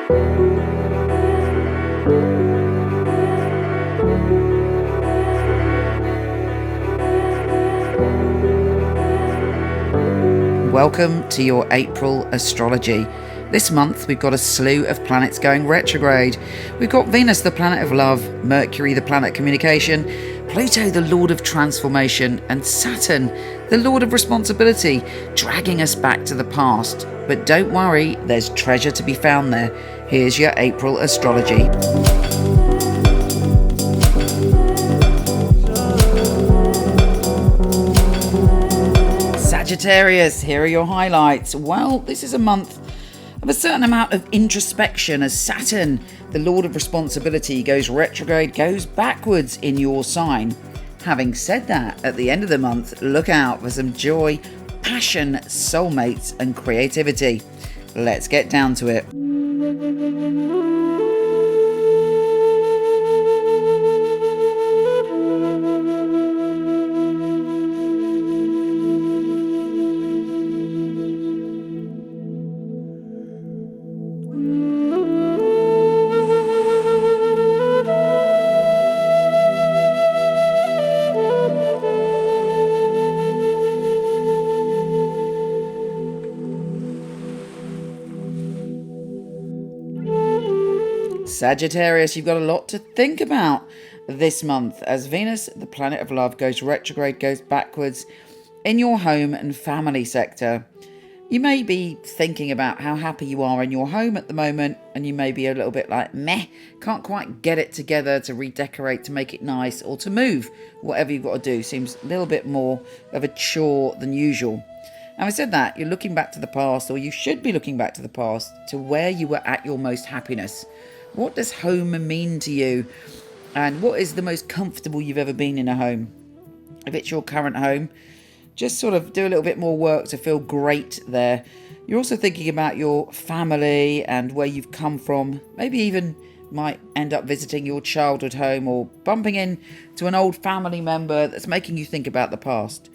Welcome to your April Astrology. This month we've got a slew of planets going retrograde. We've got Venus, the planet of love, Mercury, the planet of communication, Pluto, the lord of transformation, and Saturn, the lord of responsibility, dragging us back to the past. But don't worry, there's treasure to be found there. Here's your April Astrology. Sagittarius, here are your highlights. Well, this is a month of a certain amount of introspection as Saturn, the lord of responsibility, goes retrograde, goes backwards in your sign. Having said that, at the end of the month, look out for some joy, passion, soulmates, and creativity. Let's get down to it. Sagittarius, you've got a lot to think about this month as Venus, the planet of love, goes retrograde, goes backwards in your home and family sector. You may be thinking about how happy you are in your home at the moment, and you may be a little bit like, meh, can't quite get it together to redecorate, to make it nice, or to move. Whatever you've got to do seems a little bit more of a chore than usual. Having said that, you're looking back to the past, or you should be looking back to the past, to where you were at your most happiness. What does home mean to you? And what is the most comfortable you've ever been in a home? If it's your current home, just sort of do a little bit more work to feel great there. You're also thinking about your family and where you've come from. Maybe even might end up visiting your childhood home or bumping into an old family member that's making you think about the past.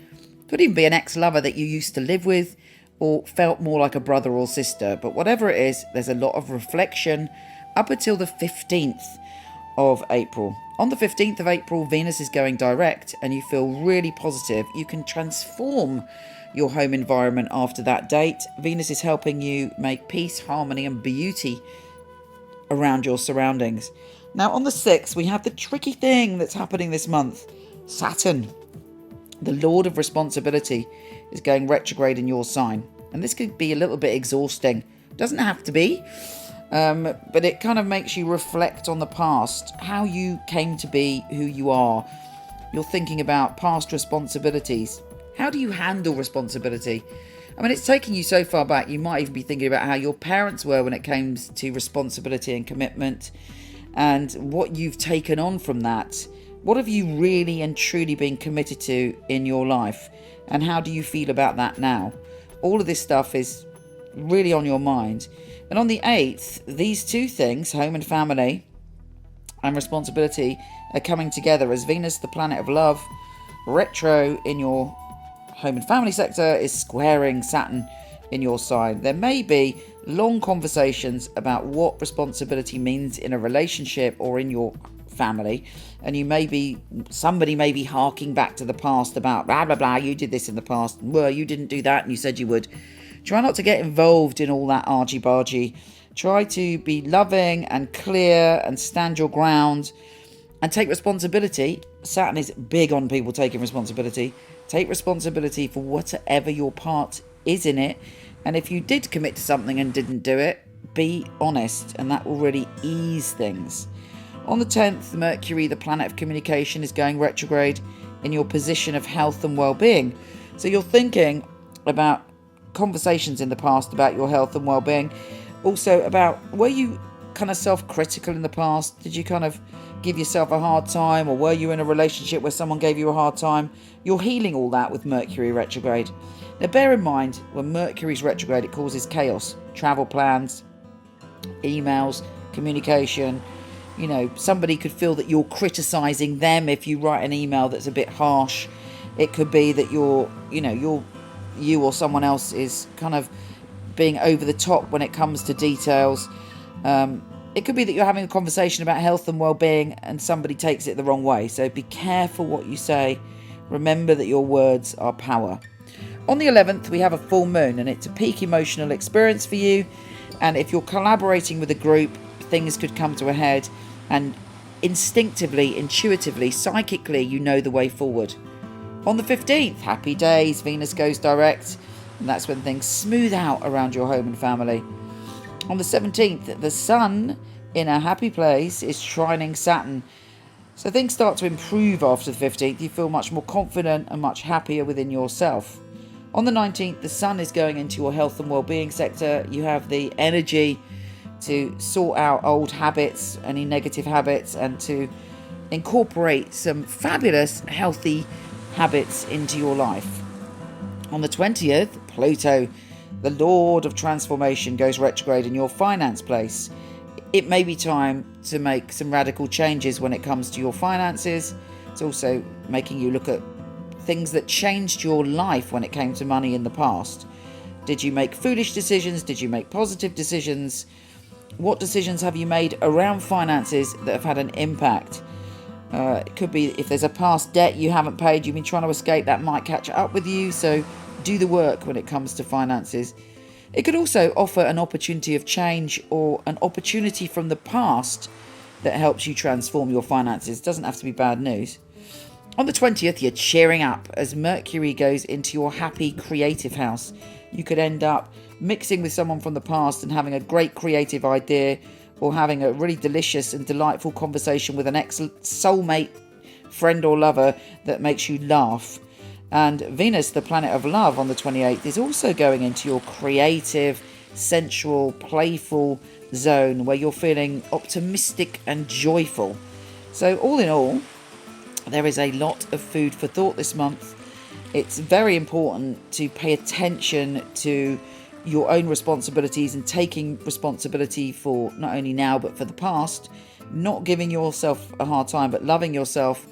Could even be an ex-lover that you used to live with or felt more like a brother or sister. But whatever it is, there's a lot of reflection up until the 15th of April. On the 15th of April, Venus is going direct and you feel really positive. You can transform your home environment after that date. Venus is helping you make peace, harmony and beauty around your surroundings. Now on the 6th, we have the tricky thing that's happening this month. Saturn, the lord of responsibility, is going retrograde in your sign. And this could be a little bit exhausting. Doesn't have to be. But it kind of makes you reflect on the past, how you came to be who you are. You're thinking about past responsibilities. How do you handle responsibility? I mean, it's taking you so far back, you might even be thinking about how your parents were when it came to responsibility and commitment and what you've taken on from that. What have you really and truly been committed to in your life? And how do you feel about that now? All of this stuff is really on your mind. And on the 8th, these two things, home and family and responsibility, are coming together as Venus, the planet of love, retro in your home and family sector, is squaring Saturn in your sign. There may be long conversations about what responsibility means in a relationship or in your family, and somebody may be harking back to the past about blah blah blah, you did this in the past, well, you didn't do that and you said you would. Try not to get involved in all that argy-bargy. Try to be loving and clear and stand your ground and take responsibility. Saturn is big on people taking responsibility. Take responsibility for whatever your part is in it. And if you did commit to something and didn't do it, be honest, and that will really ease things. On the 10th, Mercury, the planet of communication, is going retrograde in your position of health and well-being. So you're thinking about conversations in the past about your health and well-being. Also about, were you kind of self-critical in the past? Did you kind of give yourself a hard time, or were you in a relationship where someone gave you a hard time? You're healing all that with Mercury retrograde. Now bear in mind, when Mercury's retrograde, it causes chaos. Travel plans, emails, communication. You know, somebody could feel that you're criticizing them if you write an email that's a bit harsh. It could be that you or someone else is kind of being over the top when it comes to details. It could be that you're having a conversation about health and well-being and somebody takes it the wrong way. So be careful what you say. Remember that your words are power. On the 11th, we have a full moon, and it's a peak emotional experience for you. And if you're collaborating with a group, things could come to a head, and instinctively, intuitively, psychically, you know the way forward. On the 15th, happy days, Venus goes direct, and that's when things smooth out around your home and family. On the 17th, the Sun, in a happy place, is trining Saturn. So things start to improve after the 15th. You feel much more confident and much happier within yourself. On the 19th, the Sun is going into your health and well-being sector. You have the energy to sort out old habits, any negative habits, and to incorporate some fabulous, healthy habits into your life. On the 20th, Pluto, the Lord of Transformation, goes retrograde in your finance place. It may be time to make some radical changes when it comes to your finances. It's also making you look at things that changed your life when it came to money in the past. Did you make foolish decisions? Did you make positive decisions? What decisions have you made around finances that have had an impact? It could be if there's a past debt you haven't paid, you've been trying to escape, that might catch up with you. So do the work when it comes to finances. It could also offer an opportunity of change or an opportunity from the past that helps you transform your finances. It doesn't have to be bad news. On the 20th, you're cheering up as Mercury goes into your happy creative house. You could end up mixing with someone from the past and having a great creative idea, or having a really delicious and delightful conversation with an ex-soulmate, friend or lover that makes you laugh. And Venus, the planet of love, on the 28th is also going into your creative, sensual, playful zone where you're feeling optimistic and joyful. So all in all, there is a lot of food for thought this month. It's very important to pay attention to your own responsibilities and taking responsibility for not only now but for the past, not giving yourself a hard time but loving yourself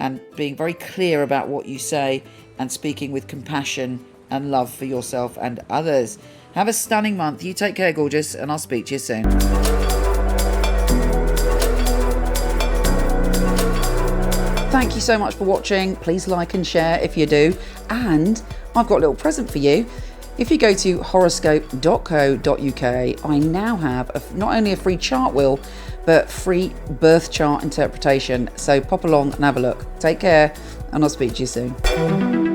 and being very clear about what you say and speaking with compassion and love for yourself and others. Have a stunning month. You take care, gorgeous, and I'll speak to you soon. Thank you so much for watching. Please like and share if you do. And I've got a little present for you. If you go to horoscope.co.uk, I now have not only a free chart wheel, but free birth chart interpretation. So pop along and have a look. Take care, and I'll speak to you soon.